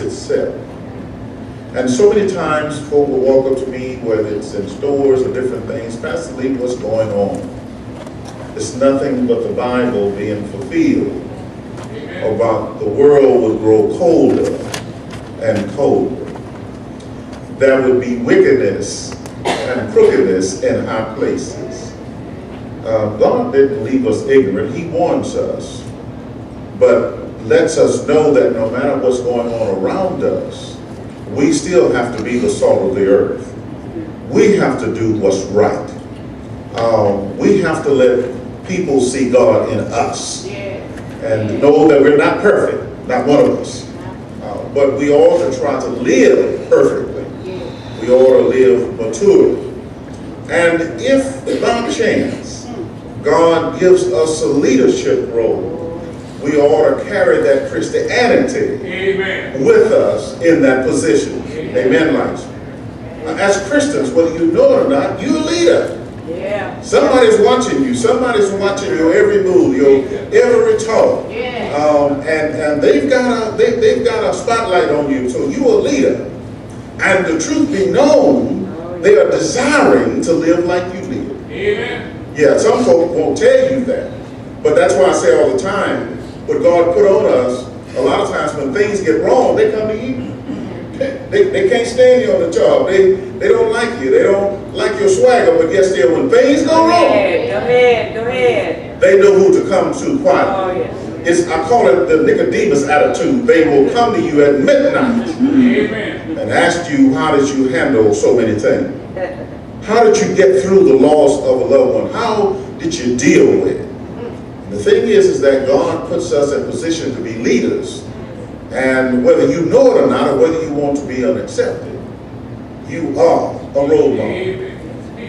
itself. And so many times folk will walk up to me, whether it's in stores or different things, Pastor Lee, what's going on? It's nothing but the Bible being fulfilled. About the world would grow colder and colder. There would be wickedness and crookedness in high places. God didn't leave us ignorant. He warns us, but lets us know that no matter what's going on around us, we still have to be the salt of the earth. We have to do what's right. We have to let people see God in us and know that we're not perfect, not one of us. But we ought to try to live perfectly. We ought to live maturely. And if by chance God gives us a leadership role, we ought to carry that Christianity with us in that position. Amen, lights. As Christians, whether you know it or not, you're a leader. Yeah. Somebody's watching you. Somebody's watching your every move, your every talk. And they've got a spotlight on you. So you're a leader. And the truth be known, they are desiring to live like you live. Amen. Yeah, some folk won't tell you that. But that's why I say all the time, what God put on us, a lot of times when things get wrong, they come to you. They can't stand you on the job. They don't like you. They don't like your swagger. But yet still, when things go wrong, go ahead. They know who to come to quietly. Oh, yes. I call it the Nicodemus attitude. They will come to you at midnight and ask you, how did you handle so many things? How did you get through the loss of a loved one? How did you deal with it? And the thing is that God puts us in position to be leaders. And whether you know it or not, or whether you want to be unaccepted, you are a role model.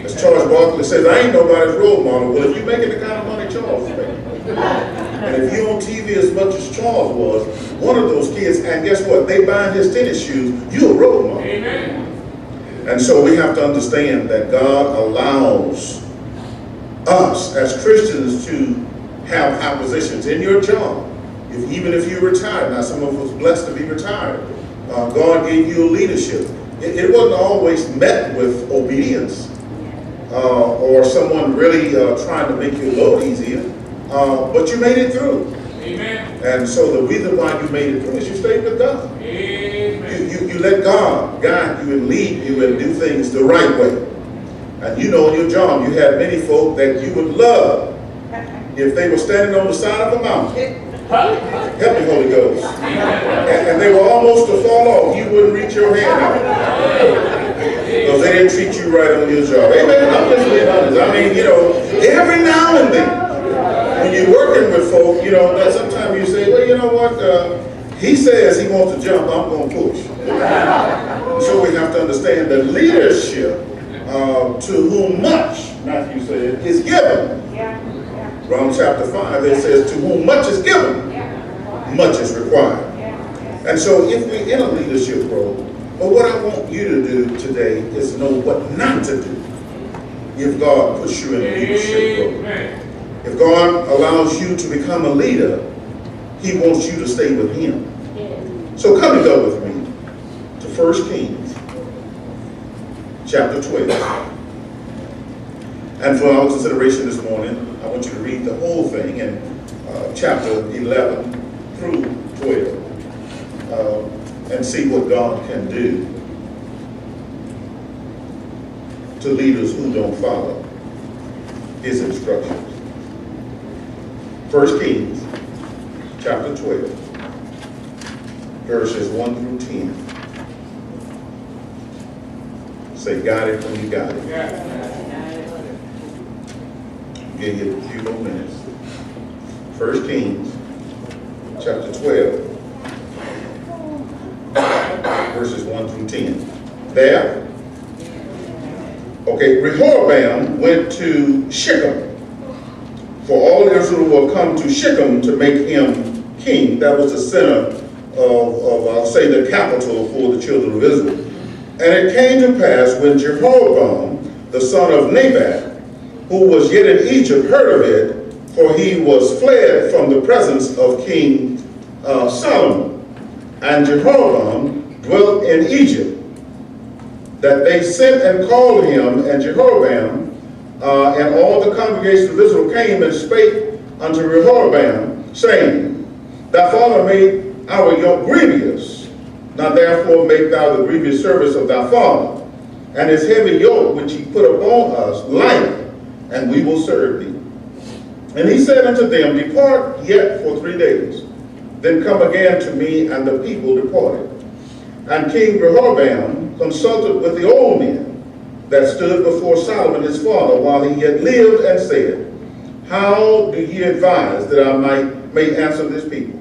As Charles Barkley says, I ain't nobody's role model. Well, if you're making the kind of money Charles is making, and if you're on TV as much as Charles was, one of those kids, and guess what? They buying his tennis shoes, you're a role model. Amen. And so we have to understand that God allows us as Christians to have high positions in your job. Even if you're retired, now some of us are blessed to be retired. God gave you a leadership. It wasn't always met with obedience or someone really trying to make your load easier, but you made it through. Amen. And so the reason why you made it through is you stayed with God. Amen. You let God guide you and lead you and do things the right way. And you know in your job you had many folk that you would love if they were standing on the side of a mountain. Help me, Holy Ghost. And they were almost to fall off. You wouldn't reach your hand out. Because they didn't treat you right on your job. Amen. I'm just being honest. I mean, every now and then, when you're working with folk, that sometimes you say, well, you know what? He says he wants to jump, I'm going to push. So we have to understand that leadership, to whom much, Matthew said, is given. Romans chapter 5, it says, to whom much is given, much is required. And so if we're in a leadership role, but what I want you to do today is know what not to do if God puts you in a leadership role. If God allows you to become a leader, he wants you to stay with him. So come and go with me to 1 Kings chapter 12. And for our consideration this morning, I want you to read the whole thing in chapter 11 through 12 and see what God can do to leaders who don't follow his instructions. 1 Kings chapter 12, verses 1 through 10. Say, got it when you got it. Give you a few more minutes. 1 Kings chapter 12, verses 1 through 10. There? Okay, Rehoboam went to Shechem, for all Israel will come to Shechem to make him king. That was the center of I'll say, the capital for the children of Israel. And it came to pass when Jeroboam, the son of Nebat, who was yet in Egypt, heard of it, for he was fled from the presence of King Solomon, and Jehoram dwelt in Egypt, that they sent and called him, and Jehoram and all the congregation of Israel came and spake unto Rehoboam, saying, Thy father made our yoke grievous, now therefore make thou the grievous service of thy father, and his heavy yoke which he put upon us light, and we will serve thee. And he said unto them, Depart yet for 3 days, then come again to me. And the people departed. And King Rehoboam consulted with the old men that stood before Solomon his father while he yet lived, and said, How do ye advise that I may answer this people?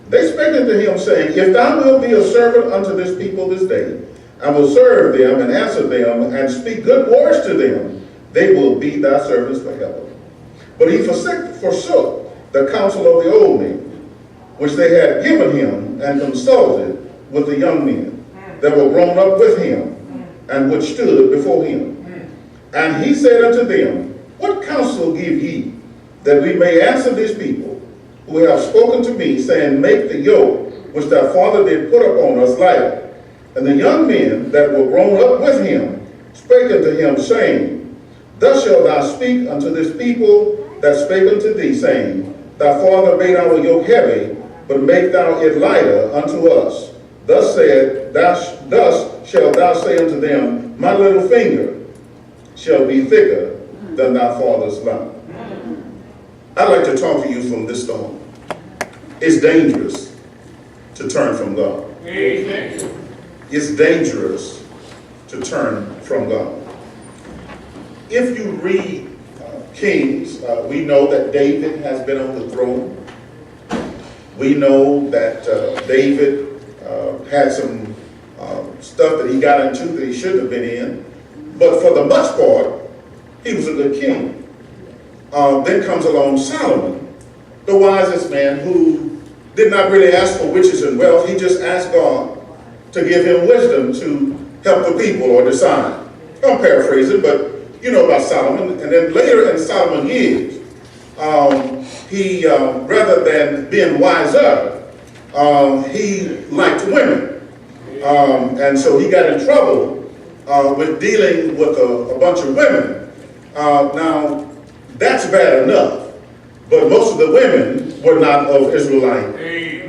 They spake unto him, saying, If thou wilt be a servant unto this people this day, and will serve them and answer them and speak good words to them, they will be thy servants forever. But he forsook the counsel of the old men, which they had given him, and consulted with the young men that were grown up with him, and which stood before him. And he said unto them, What counsel give ye, that we may answer these people, who have spoken to me, saying, Make the yoke which thy father did put upon us lighter? And the young men that were grown up with him spake unto him, saying, Thus shalt thou speak unto this people that spake unto thee, saying, Thy father made our yoke heavy, but make thou it lighter unto us. Thus shalt thou say unto them, My little finger shall be thicker than thy father's thumb. I'd like to talk to you from this thought. It's dangerous to turn from God. Amen. It's dangerous to turn from God. If you read Kings, we know that David has been on the throne. We know that David had some stuff that he got into that he shouldn't have been in. But for the most part, he was a good king. Then comes along Solomon, the wisest man, who did not really ask for riches and wealth. He just asked God to give him wisdom to help the people or decide. I'm paraphrasing, but you know about Solomon. And then later in Solomon's years, he, rather than being wiser, he liked women. And so he got in trouble with dealing with a bunch of women. Now, that's bad enough, but most of the women were not of Israelite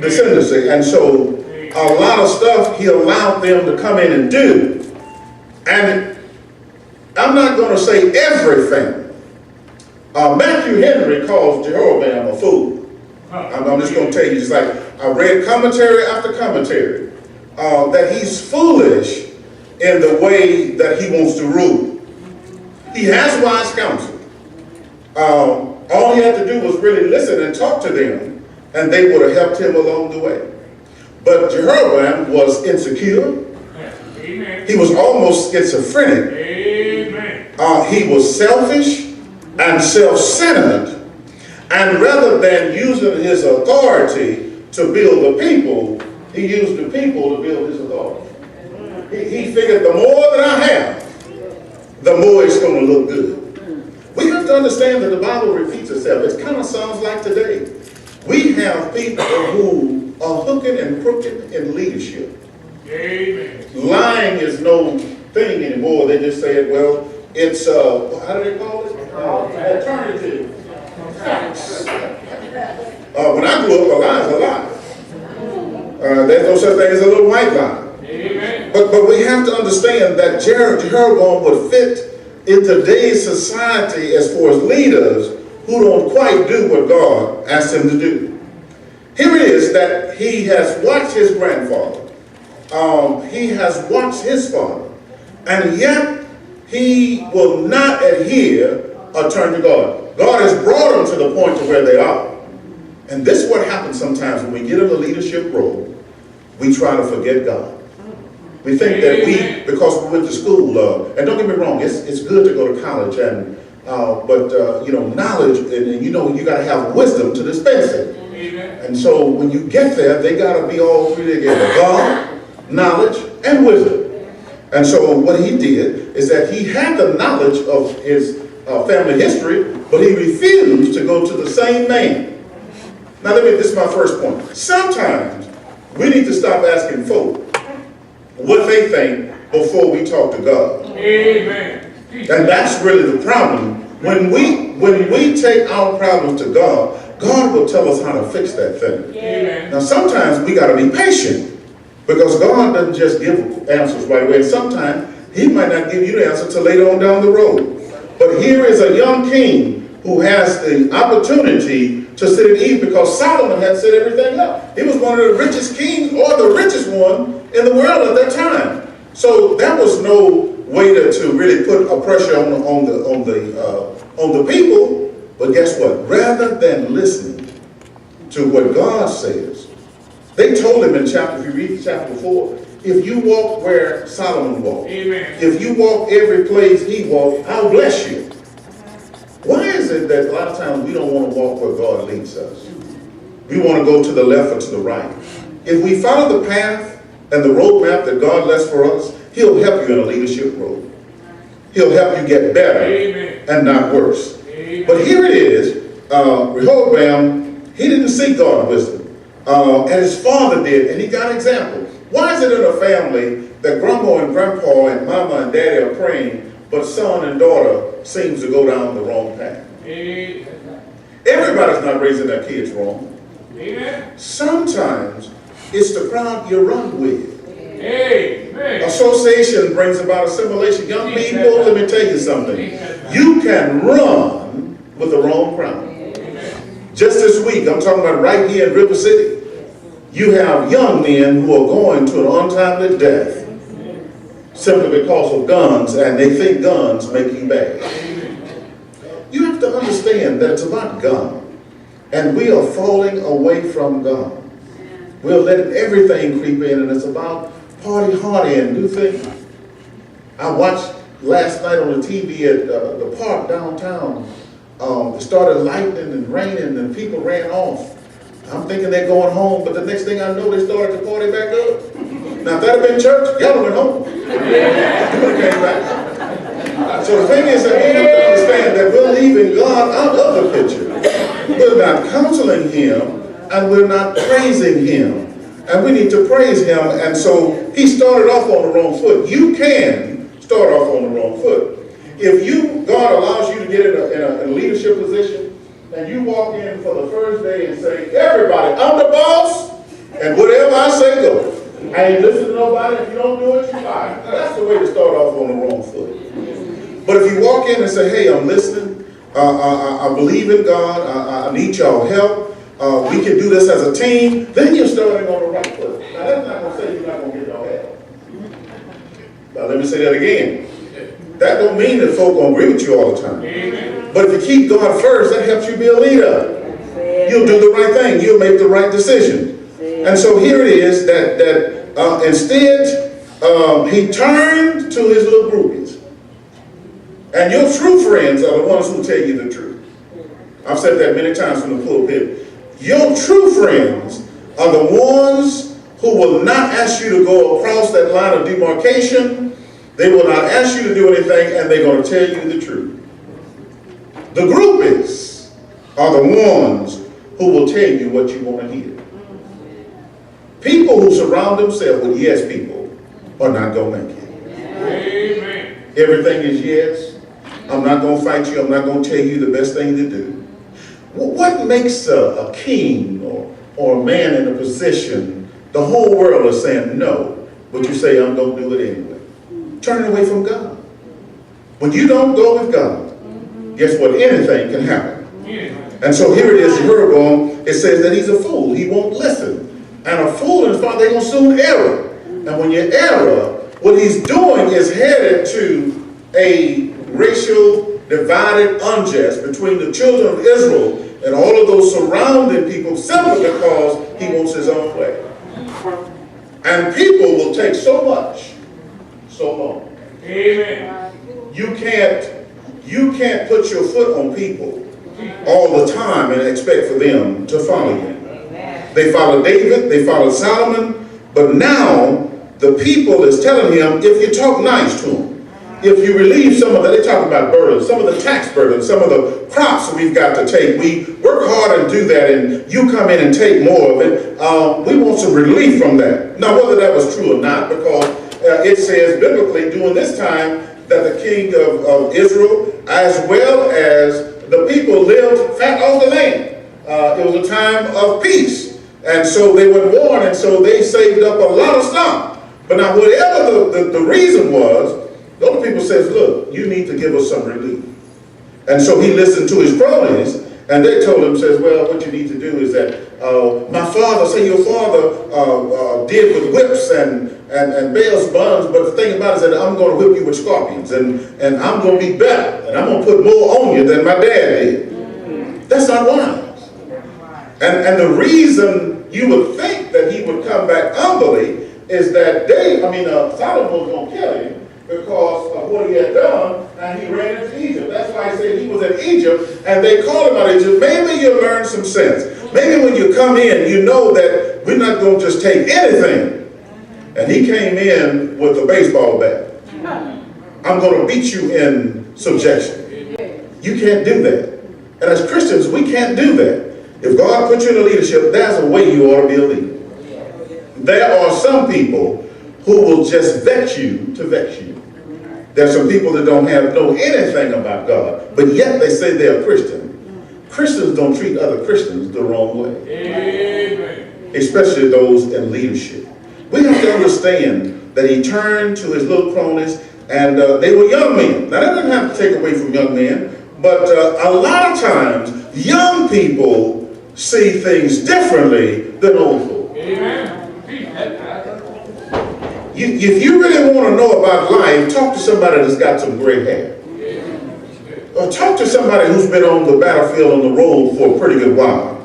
descendancy. And so a lot of stuff he allowed them to come in and do. And I'm not going to say everything. Matthew Henry calls Jehoram a fool. I'm just going to tell you, just like I read commentary after commentary, that he's foolish in the way that he wants to rule. He has wise counsel. All he had to do was really listen and talk to them, and they would have helped him along the way. But Jehoram was insecure. Amen. He was almost schizophrenic. Amen. He was selfish and self-centered. And rather than using his authority to build the people, he used the people to build his authority. He figured the more that I have, the more it's going to look good. We have to understand that the Bible repeats itself. It kind of sounds like today. We have people who are hooking and crooking in leadership. Amen. Lying is no thing anymore. They just say it, well, it's, how do they call it? Alternative facts. When I grew up, a lie is a lie. There's no such thing as a little white lie. Amen. But we have to understand that Jeroboam would fit in today's society as far as leaders who don't quite do what God asked him to do. Here it is that he has watched his grandfather. He has watched his father. And yet he will not adhere or turn to God. God has brought them to the point to where they are. And this is what happens sometimes when we get in a leadership role. We try to forget God. We think that because we went to school, and don't get me wrong, it's good to go to college, and but you know, knowledge, and you know, you got to have wisdom to dispense it. Amen. And so when you get there, they got to be all three together: God, knowledge, and wisdom. And so what he did is that he had the knowledge of his family history, but he refused to go to the same man. Now this is my first point. Sometimes We need to stop asking folk what they think before we talk to God. Amen. And that's really the problem. When we take our problems to God, God will tell us how to fix that thing. Amen. Now sometimes we got to be patient because God doesn't just give answers right away. And sometimes he might not give you the answer till later on down the road. But here is a young king who has the opportunity to sit at ease because Solomon had set everything up. He was one of the richest kings or the richest one in the world at that time. So that was no way to really put a pressure on the people. But guess what? Rather than listening to what God says, they told him in chapter, if you read chapter 4, if you walk where Solomon walked, Amen. if you walk every place he walked, I'll bless you. Why is it that a lot of times we don't want to walk where God leads us? We want to go to the left or to the right. If we follow the path and the roadmap that God lets for us, he'll help you in a leadership role. He'll help you get better Amen. and not worse. Amen. But here it is, Rehoboam, he didn't seek God's wisdom. And his father did, and he got an example. Why is it in a family that grandma and grandpa and mama and daddy are praying, but son and daughter seems to go down the wrong path? Amen. Everybody's not raising their kids wrong. Amen. Sometimes it's the crowd you run with. Amen. Association brings about assimilation. Young people, let me tell you something. You can run with the wrong crowd. Just this week, I'm talking about right here in River City, you have young men who are going to an untimely death simply because of guns, and they think guns make you bad. You have to understand that it's about God, and we are falling away from God. We're letting everything creep in, and it's about party hardy and new things. I watched last night on the TV at the park downtown. It started lightning and raining, and people ran off. I'm thinking they're going home, but the next thing I know, they started to party back up. Now, if that had been church, y'all went home. You would have came back. So the thing is that we have to understand that we're leaving God out of the picture. We're not counseling him, and we're not praising him. And we need to praise him. And so he started off on the wrong foot. You can start off on the wrong foot. If God allows you to get in a leadership position, and you walk in for the first day and say, everybody, I'm the boss, and whatever I say goes. I ain't listening to nobody. If you don't do it, you're fired. That's the way to start off on the wrong foot. But if you walk in and say, hey, I'm listening, I believe in God, I need y'all help, we can do this as a team, then you're starting on the right foot. Now that's not going to say you're not going to get no help. Now let me say that again. That don't mean that folk gonna agree with you all the time. Amen. But if you keep God first, that helps you be a leader. You'll do the right thing. You'll make the right decision. And so here it is that instead he turned to his little groupies. And your true friends are the ones who tell you the truth. I've said that many times from the pulpit. Your true friends are the ones who will not ask you to go across that line of demarcation. They will not ask you to do anything, and they're going to tell you the truth. The groupies are the ones who will tell you what you want to hear. People who surround themselves with yes people are not going to make it. Amen. Everything is yes. I'm not going to fight you. I'm not going to tell you the best thing to do. What makes a king or a man in a position, the whole world is saying no, but you say, I'm going to do it anyway? Turning away from God. When you don't go with God, guess what? Anything can happen. And so here it is, Jeroboam, it says that he's a fool. He won't listen. And a fool and his father, they're going to soon err. And when you err, what he's doing is headed to a racial divided unjust between the children of Israel and all of those surrounding people simply because he wants his own way. And people will take so much so long. Amen. You can't put your foot on people all the time and expect for them to follow you. They followed David, they followed Solomon, but now the people is telling him, if you talk nice to them, if you relieve some of the, they talk about burdens, some of the tax burdens, some of the crops we've got to take, we're work hard and do that, and you come in and take more of it. We want some relief from that. Now, whether that was true or not, because it says biblically during this time that the king of Israel, as well as the people, lived fat off the land. It was a time of peace, and so they were born, and so they saved up a lot of stuff. But now, whatever the reason was, the other people says, look, you need to give us some relief. And so he listened to his cronies, and they told him, says, well, what you need to do is that my father, say your father did with whips and Baal's buns, but the thing about it is that I'm going to whip you with scorpions, and I'm going to be better, and I'm going to put more on you than my dad did. That's not wise. And the reason you would think that he would come back humbly is that Solomon was going to kill him because of what he had done, and he ran into Egypt. That's why I said he was in Egypt, and they called him out of Egypt. Maybe you learn some sense. Maybe when you come in, you know that we're not going to just take anything. And he came in with a baseball bat. I'm going to beat you in subjection. You can't do that. And as Christians, we can't do that. If God put you in a leadership, there's a way you ought to be a leader. There are some people who will just vex you to vex you. There's some people that don't know anything about God, but yet they say they're Christian. Christians don't treat other Christians the wrong way. Amen. Especially those in leadership. We have to understand that he turned to his little cronies, and they were young men. Now, that doesn't have to take away from young men, but a lot of times, young people see things differently than old folk. Amen. If you really want to know about life, talk to somebody that's got some gray hair. Or talk to somebody who's been on the battlefield on the road for a pretty good while.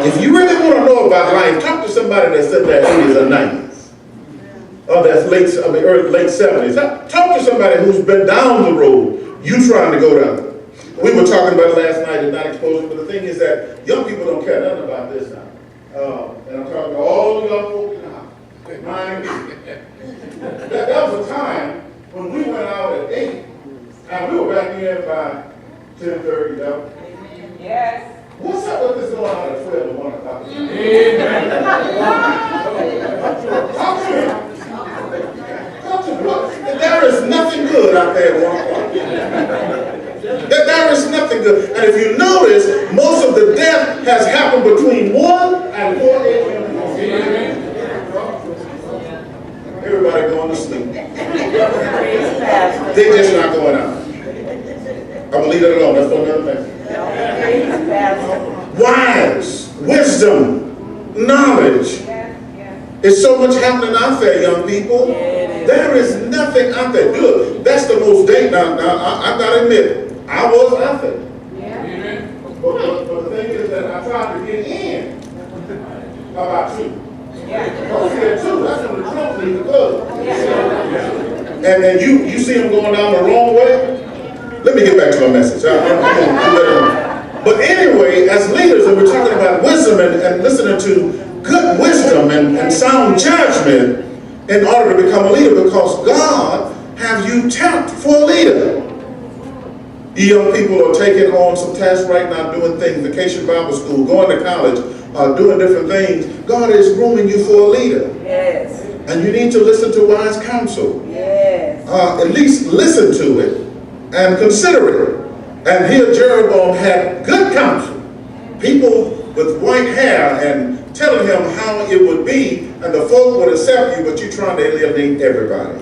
If you really want to know about life, talk to somebody that's in their 80s or 90s. Or that's late 70s. Talk to somebody who's been down the road you trying to go down. We were talking about it last night at Night Exposure, but the thing is that young people don't care nothing about this now. And I'm talking to all the young folk in the house. Mind you. That was a time when we went out at 8, and we were back in by 10:30, though. Yes. What's up with this going on at 12 and 1 o'clock? Amen. Talk to me. Talk to me. Look, there is nothing good out there at 1 o'clock. There is nothing good. And if you notice, most of the death has happened between 1 and 4 a.m. Everybody going to sleep. They're just not going out. I'm going to leave it alone. That's for another thing. Wise, wisdom, knowledge. There's so much happening out there, young people. There is nothing out there good. That's the most dangerous. Now, I've got to admit, I was out there. But the thing is that I tried to get in. How about you? Because see that too, that's when the Trump leave the club. And you see them going down the wrong way? Let me get back to my message. But anyway, as leaders, and we're talking about wisdom and listening to good wisdom and sound judgment in order to become a leader, because God has you tapped for a leader. You young people are taking on some tasks right now, doing things, Vacation Bible School, going to college, doing different things. God is grooming you for a leader. Yes. And you need to listen to wise counsel. Yes. At least listen to it and consider it. And here Jeroboam had good counsel. People with white hair and telling him how it would be, and the folk would accept you, but you're trying to alienate everybody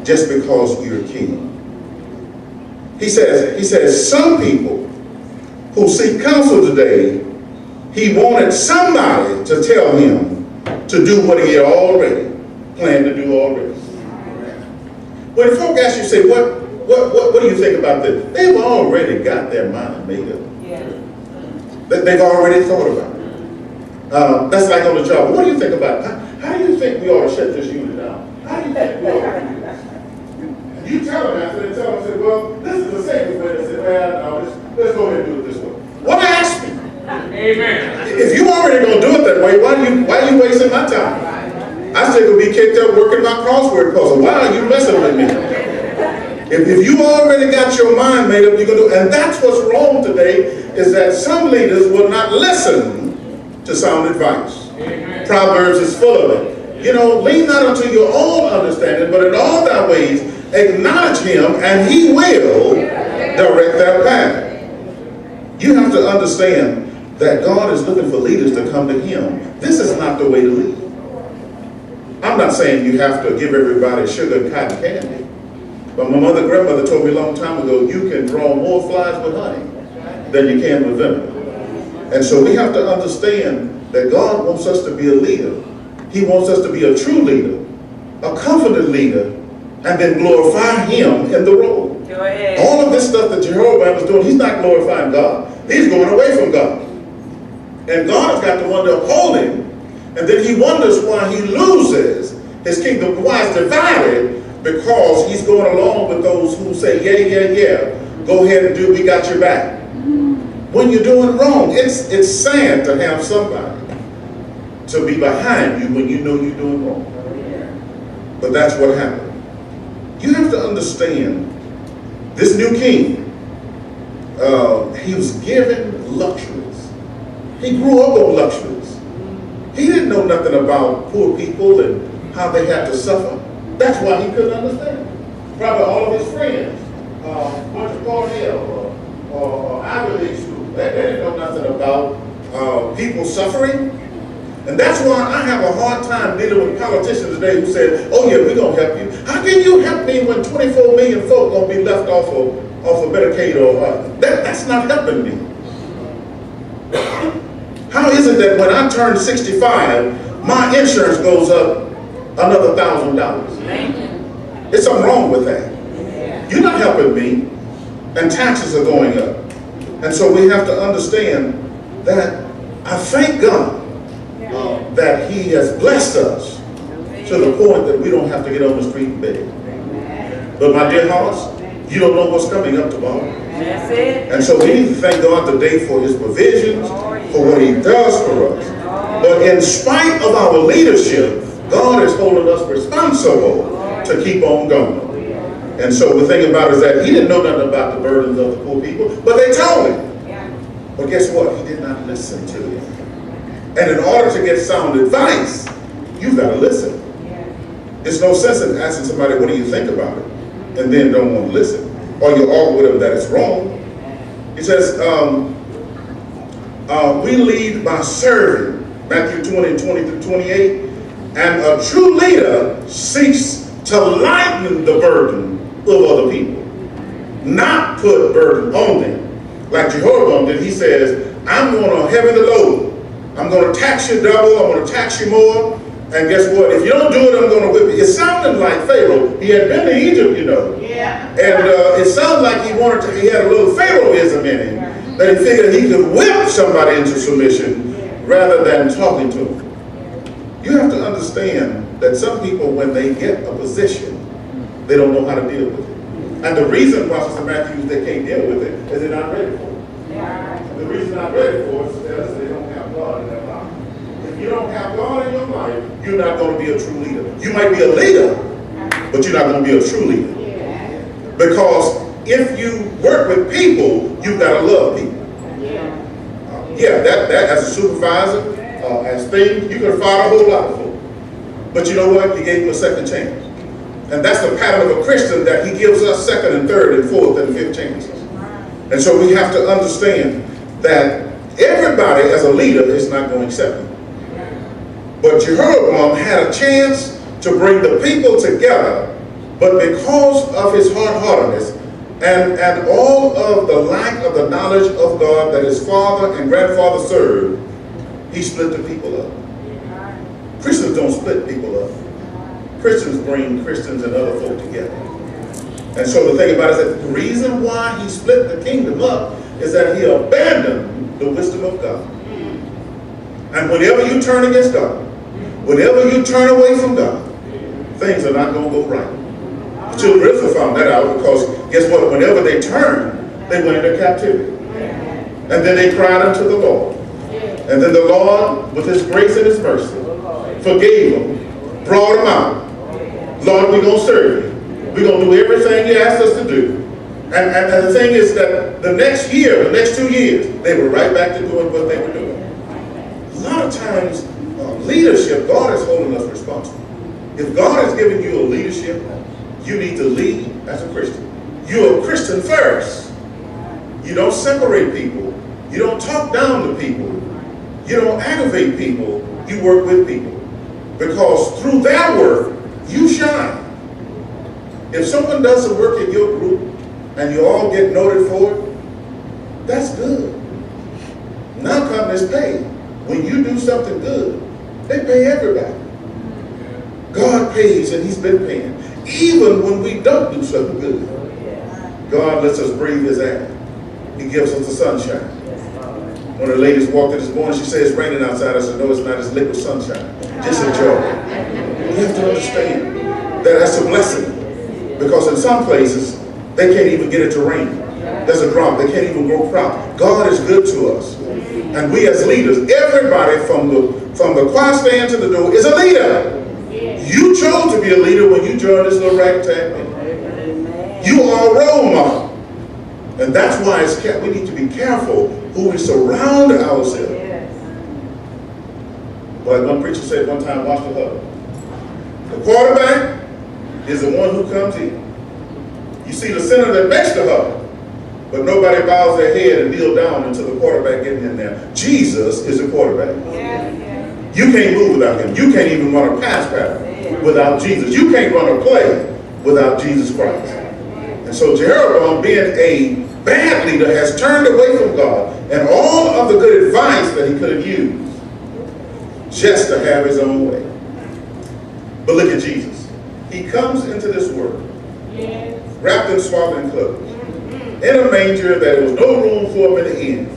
just because you're a king. He says, some people who seek counsel today, he wanted somebody to tell him to do what he had already planned to do already. When folk ask you, say, what do you think about this? They've already got their mind made up. Yeah. They've already thought about it. That's like on the job. What do you think about it? How do you think we ought to shut this unit down? How do you think we ought to do this? And you tell them after, they tell them, say, well, this is the safest way. They say, well, no, let's go ahead and do it this way. What ask me? Amen. If you already gonna do it that way, why are you wasting my time? I still could be kicked up working my crossword puzzle. Why are you messing with me? If you already got your mind made up, you're going to do. And that's what's wrong today, is that some leaders will not listen to sound advice. Amen. Proverbs is full of it. You know, lean not unto your own understanding, but in all thy ways acknowledge him, and he will direct that path. You have to understand that God is looking for leaders to come to him. This is not the way to lead. I'm not saying you have to give everybody sugar and cotton candy. But my grandmother told me a long time ago, you can draw more flies with honey than you can with vinegar. And so we have to understand that God wants us to be a leader. He wants us to be a true leader, a confident leader, and then glorify him in the role. Go ahead. All of this stuff that Jeroboam is doing, he's not glorifying God. He's going away from God. And God has got the one to uphold him. And then he wonders why he loses his kingdom. Why it's divided? Because he's going along with those who say, yeah. Go ahead and do, we got your back. When you're doing wrong, it's sad to have somebody to be behind you when you know you're doing wrong. But that's what happened. You have to understand, this new king, he was given luxuries. He grew up on luxuries. He didn't know nothing about poor people and how they had to suffer. That's why he couldn't understand. Probably all of his friends went to Cornell or Ivy League school. They didn't know nothing about people suffering. And that's why I have a hard time dealing with politicians today who say, oh yeah, we're going to help you. How can you help me when 24 million folk going to be left off of Medicaid or that's not helping me. How is it that when I turn 65, my insurance goes up another $1,000? There's something wrong with that. You're not helping me, and taxes are going up. And so we have to understand that I thank God that he has blessed us to the point that we don't have to get on the street and beg. But my dear hearts, you don't know what's coming up tomorrow. That's it. And so we need to thank God today for his provisions, for what he does for us. But in spite of our leadership, God is holding us responsible to keep on going. And so the thing about it is that he didn't know nothing about the burdens of the poor people, but they told him. But guess what? He did not listen to them. And in order to get sound advice, you've got to listen. There's no sense in asking somebody, what do you think about it? And then don't want to listen. Or you argue with them that it's wrong. He says, we lead by serving, Matthew 20:20-28, and a true leader seeks to lighten the burden of other people, not put burden on them. Like Jeroboam did, he says, I'm going to heavy the load. I'm going to tax you double, I'm going to tax you more, and guess what? If you don't do it, I'm going to whip you. It sounded like Pharaoh. He had been to Egypt, you know. Yeah. And it sounded like he had a little Pharaohism in him, that he figured he could whip somebody into submission rather than talking to them. You have to understand that some people, when they get a position, they don't know how to deal with it. And the reason why, Sister Matthews, they can't deal with it is they're not ready for it. The reason they're not ready for it is because they don't have God in their life. If you don't have God in your life, you're not going to be a true leader. You might be a leader, but you're not going to be a true leader. Because if you work with people, you've got to love people. That as a supervisor, as things, you can fire a whole lot of folk. But you know what? He gave them a second chance. And that's the pattern of a Christian, that he gives us second and third and fourth and fifth chances. And so we have to understand that everybody as a leader is not going to accept him. But Jeroboam had a chance to bring the people together, but because of his hard-heartedness and all of the lack of the knowledge of God that his father and grandfather served, he split the people up. Christians don't split people up. Christians bring Christians and other folk together. And so the thing about it is that the reason why he split the kingdom up is that he abandoned the wisdom of God. And whenever you turn against God, whenever you turn away from God, things are not going to go right. The children of Israel found that out because guess what? Whenever they turned, they went into captivity. And then they cried unto the Lord. And then the Lord, with his grace and his mercy, forgave them, brought them out. Lord, we're going to serve you. We're going to do everything you asked us to do. And the thing is that the next year, the next 2 years, they were right back to doing what they were doing. A lot of times, leadership, God is holding us responsible. If God has given you a leadership, you need to lead as a Christian. You're a Christian first. You don't separate people. You don't talk down to people. You don't aggravate people. You work with people. Because through their work, you shine. If someone does some work in your group and you all get noted for it, that's good. Now companies pay. When you do something good, they pay everybody. God pays, and he's been paying. Even when we don't do something good, God lets us breathe his air. He gives us the sunshine. One of the ladies walked in this morning, she said, it's raining outside. I said, no, it's not. It's liquid sunshine. Just enjoy it. You have to understand that that's a blessing. Because in some places, they can't even get it to rain. There's a drought. They can't even grow crops. God is good to us. And we as leaders, everybody from the choir stand to the door is a leader. You chose to be a leader when you joined this little ragtag band. You are a role model. And that's why we need to be careful who we surround ourselves. Like one preacher said one time, watch the huddle. The quarterback is the one who comes in. You see the center that makes the huddle, but nobody bows their head and kneel down until the quarterback gets in there. Jesus is the quarterback. You can't move without him. You can't even run a pass pattern without Jesus. You can't run a play without Jesus Christ. And so Jeroboam, being a bad leader, has turned away from God and all of the good advice that he could have used just to have his own way. But look at Jesus. He comes into this world wrapped in swaddling clothes, in a manger that there was no room for him in the inn.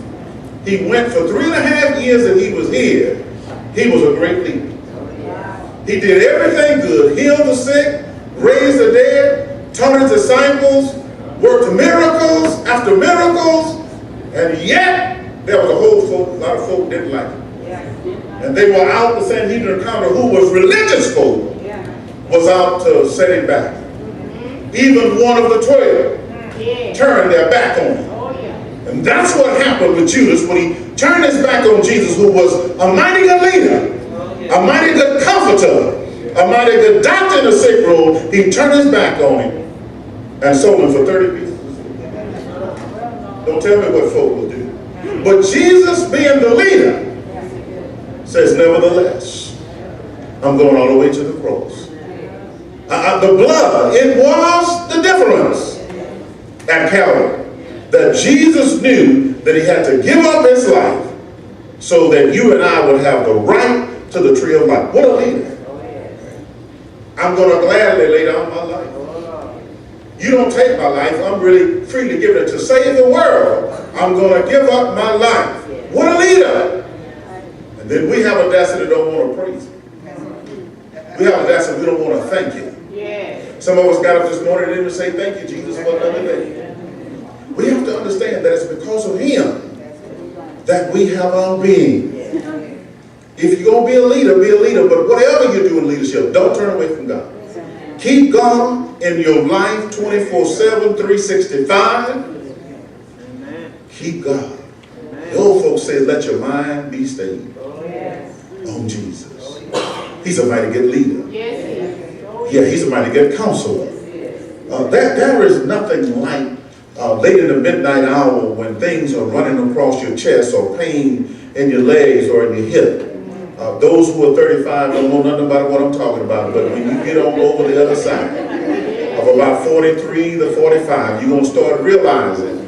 He went for 3.5 years that he was here. He was a great leader. He did everything good, healed the sick, raised the dead, taught his disciples, worked miracles after miracles, and yet there was a lot of folk didn't like him. And they were out the Sanhedrin counter, who was religious folk, was out to set him back. Even one of the 12 turned their back on him. And that's what happened with Judas when he turned his back on Jesus, who was a mighty good leader, a mighty good comforter, a mighty good doctor in the sick room. He turned his back on him and sold him for 30 pieces. Don't tell me what folk will do. But Jesus, being the leader, says, nevertheless, I'm going all the way to the cross. The blood, it was the difference at Calvary. That Jesus knew that he had to give up his life so that you and I would have the right to the tree of life. What a leader. I'm going to gladly lay down my life. You don't take my life. I'm really free to give it to save the world. I'm going to give up my life. What a leader. And then we have audacity that don't want to praise him. We have audacity we don't want to thank him. Some of us got up this morning and didn't say thank you, Jesus, for another day. We have to understand that it's because of him that we have our being. If you're going to be a leader, but whatever you do in leadership, don't turn away from God. Keep God in your life 24/7, 365. Keep God. The old folks say, let your mind be stayed on Jesus. He's a mighty good leader. Yeah, he's a mighty good counselor. There is nothing like late in the midnight hour when things are running across your chest or pain in your legs or in your hip. Those who are 35 don't know nothing about what I'm talking about, but when you get on over the other side of about 43 to 45, you're going to start realizing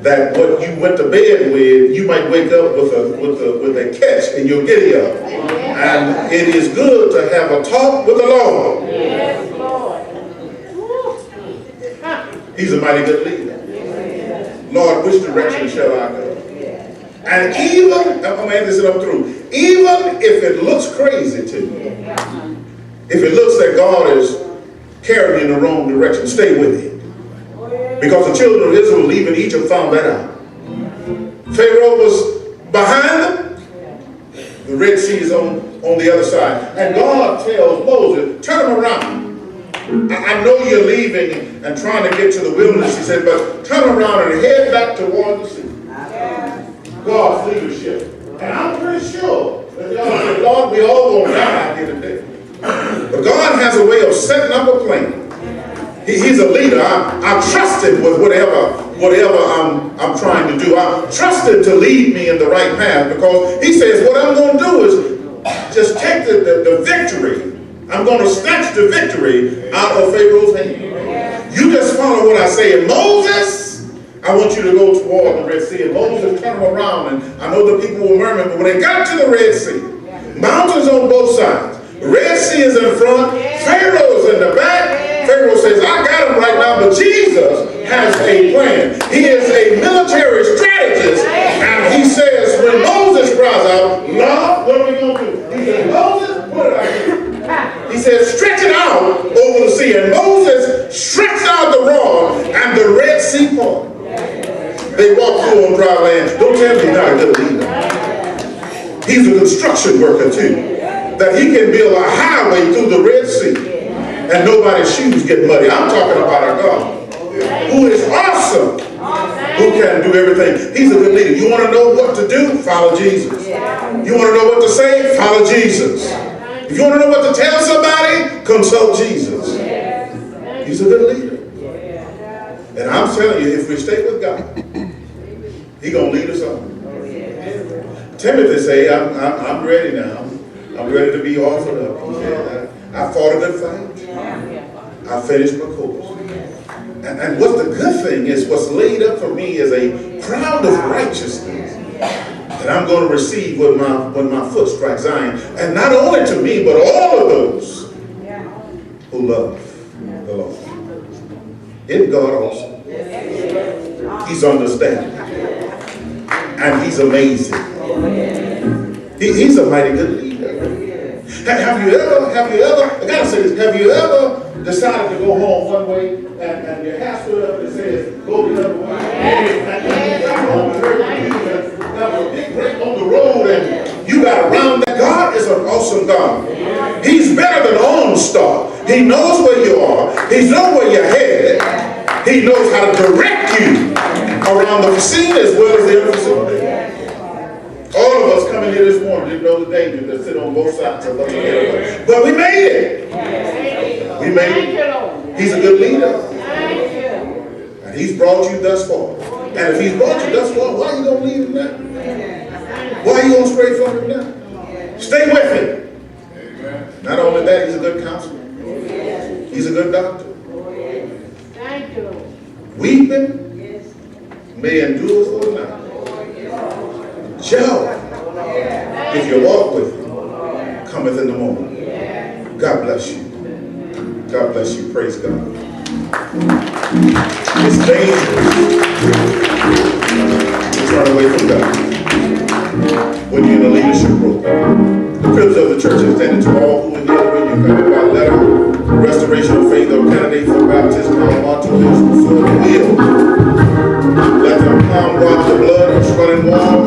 that what you went to bed with, you might wake up with a catch in your giddy up. And it is good to have a talk with the Lord. Yes, Lord. He's a mighty good leader. Lord, which direction shall I go? And even, I'm this it up through, even if it looks crazy to you, if it looks that God is carrying you in the wrong direction, stay with it. Because the children of Israel leaving Egypt found that out. Pharaoh was behind them. The Red Sea is on the other side. And God tells Moses, turn them around. I know you're leaving and trying to get to the wilderness, he said, but turn around and head back toward the sea. God's leadership. And I'm pretty sure that y'all say, Lord, we all gonna die here today. But God has a way of setting up a plan. He's a leader. I trust him with whatever I'm trying to do. I trust him to lead me in the right path, because he says what I'm going to do is just take the victory. I'm going to snatch the victory out of Pharaoh's hand. You just follow what I say. And Moses, I want you to go toward the Red Sea. And Moses turned around, and I know the people were murmuring, but when they got to the Red Sea, mountains on both sides, the Red Sea is in front, Pharaoh's in the back. Pharaoh says, I got him right now, but Jesus has a plan. He is a military strategist, and he says, when Moses cries out, Lord, what are we going to do? He says, Moses, put it out here. He says, stretch it out over the sea. And Moses stretched out the rod, and the Red Sea parted. They walked through on dry land. Don't tell me he's not a good leader. He's a construction worker too. That he can build a highway through the Red Sea and nobody's shoes get muddy. I'm talking about a God who is awesome, who can do everything. He's a good leader. You want to know what to do? Follow Jesus. You want to know what to say? Follow Jesus. If you want to know what to tell somebody, consult Jesus. He's a good leader. And I'm telling you, if we stay with God, he's going to lead us on. Timothy say, I'm ready now. I'm ready to be offered up. He said, I fought a good fight. I finished my course. And what the good thing is, what's laid up for me is a crown of righteousness that I'm going to receive when my foot strikes Zion. And not only to me, but all of those who love the Lord. Isn't God awesome? He's understanding. And he's amazing. He's a mighty good leader. Have you ever, I gotta say this, have you ever decided to go home one way and your hair stood up and it says, go the other way? And you got home and heard the music, there was a big break on the road and you got around that. God is an awesome God. He's better than OnStar. He knows where you are. He knows where you're headed. He knows how to direct you around the scene as well as the unforeseen. All of us coming here this morning didn't know the danger that sit on both sides of us. But we made it. We made it. He's a good leader. And he's brought you thus far. And if he's brought you thus far, why are you going to leave him now? Why are you going to stray from him now? Stay with him. Not only that, he's a good counselor. He's a good doctor. Weeping may endure for the night. Joy, if you walk with him, cometh in the morning. God bless you. God bless you. Praise God. It's dangerous to turn away from God when you're in a leadership role. The privilege of the church is extended to all who are here when you come by letter. Restoration of faith or candidate for baptism or martyrs who fulfill the will. Let them come rock the blood of running water.